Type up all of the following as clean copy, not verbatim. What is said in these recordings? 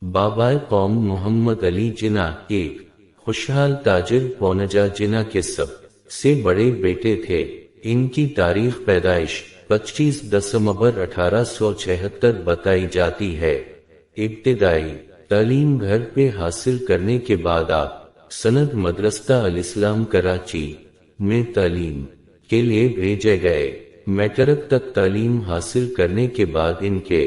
बाबाए कौम मोहम्मद अली जिन्ना एक खुशहाल ताजिर पौनजा जिन्ना के सबसे बड़े बेटे थे। इनकी तारीख पैदाइश 25 दिसंबर 1876 बताई जाती है। इब्तिदाई तालीम घर पे हासिल करने के बाद आप सनद मदरसा अल इस्लाम कराची में तालीम के लिए भेजे गए। मैट्रिक तक तालीम हासिल करने के बाद इनके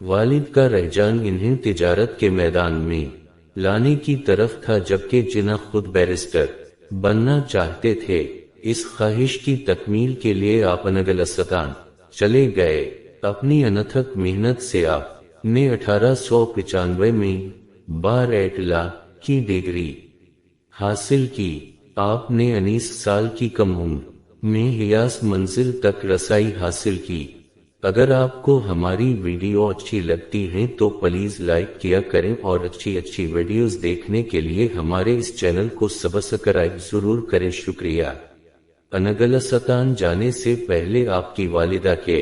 वालिद का रुझान इन्हें तिजारत के मैदान में लाने की तरफ था, जबकि जिन्ना खुद बैरिस्टर बनना चाहते थे। इस ख्वाहिश की तकमील के लिए आप अफगानिस्तान चले गए। अपनी अनथक मेहनत से आपने 1895 में बार-ए-तला की डिग्री हासिल की। आपने 19 साल की कम उम्र में हियास मंजिल तक रसाई हासिल की। अगर आपको हमारी वीडियो अच्छी लगती है तो प्लीज लाइक किया करें और अच्छी वीडियोस देखने के लिए हमारे इस चैनल को सब्सक्राइब जरूर करें। शुक्रिया। अफगानिस्तान जाने से पहले आपकी वालिदा के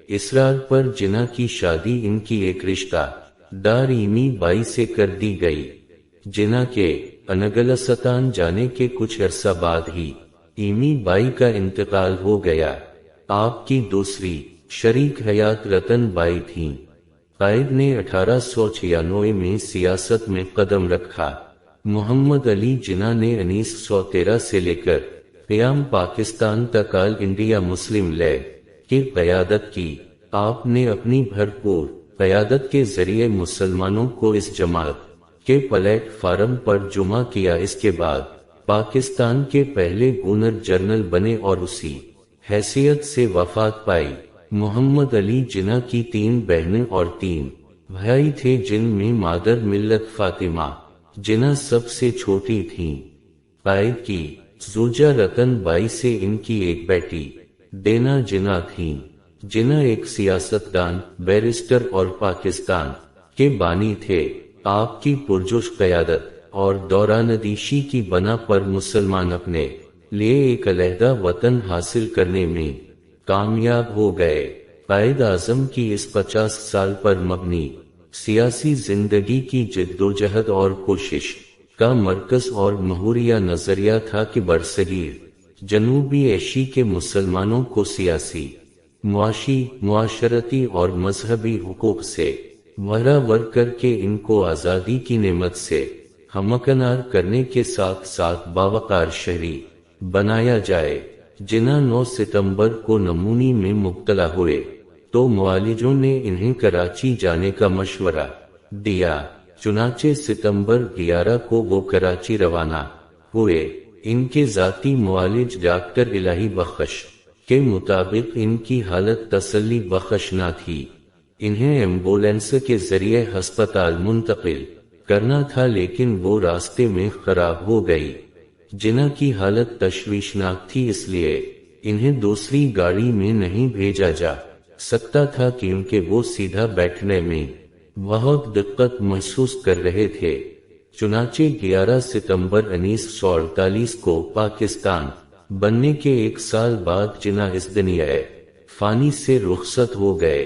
इसरार पर जिन्ना की शादी इनकी एक रिश्तेदार इमी बाई से कर दी गई। जिन्ना के अफगानिस्तान जाने के कुछ अरसा बाद ही इमी बाई का इंतकाल हो गया। आपकी दूसरी शरीक हयात रतन बाई थीं। कायद ने 1896 में सियासत में कदम रखा। मोहम्मद अली जिन्ना ने 1913 से लेकर क़याम पाकिस्तान तक ऑल इंडिया मुस्लिम लीग की क़यादत की। आपने अपनी भरपूर क़यादत के जरिए मुसलमानों को इस जमात के प्लेटफार्म पर जुमा किया। इसके बाद पाकिस्तान के पहले गवर्नर जनरल बने और उसी हैसियत से वफात पाई। मोहम्मद अली जिन्ना की 3 बहनें और 3 भाई थे, जिनमें मादर मिल्लत फातिमा जिन्ना सबसे छोटी थीं। कायद की ज़ौजा रतन बाई से इनकी एक बेटी देना जिन्ना थीं। जिन्ना एक सियासतदान, बैरिस्टर और पाकिस्तान के बानी थे। आपकी पुरजोश क़यादत और दौरानंदीशी की बना पर मुसलमान अपने लिए एक अलहदा वतन हासिल करने में कामयाब हो गए। कायद आज़म की इस 50 साल पर मबनी सियासी जिंदगी की जिद्दोजहद और कोशिश का मरकज और महूरिया नजरिया था कि बरसगीर जनूबी एशिया के मुसलमानों को सियासी, मुआशी, मुआशरती और मजहबी हुकूक से बराबर करके इनको आज़ादी की नेमत से हमकनार करने के साथ साथ बावकार शहरी बनाया जाए। जिन्ना 9 सितंबर को नमूनी में मुब्तला हुए तो मुआलिजों ने इन्हें कराची जाने का मशवरा दिया। चुनाचे सितंबर 11 को वो कराची रवाना हुए। इनके जाती मुआलिज डॉक्टर इलाही बख्श के मुताबिक इनकी हालत तसल्ली बख्श न थी। इन्हें एम्बुलेंस के जरिए हस्पताल मुंतकिल करना था, लेकिन वो रास्ते में खराब हो गई। जिन्ना की हालत तशवीशनाक थी, इसलिए इन्हें दूसरी गाड़ी में नहीं भेजा जा सकता था, क्योंकि वो सीधा बैठने में बहुत दिक्कत महसूस कर रहे थे। चुनाचे 11 सितंबर 1948 को पाकिस्तान बनने के 1 साल बाद जिन्ना इस दुनिया फानी से रुखसत हो गए।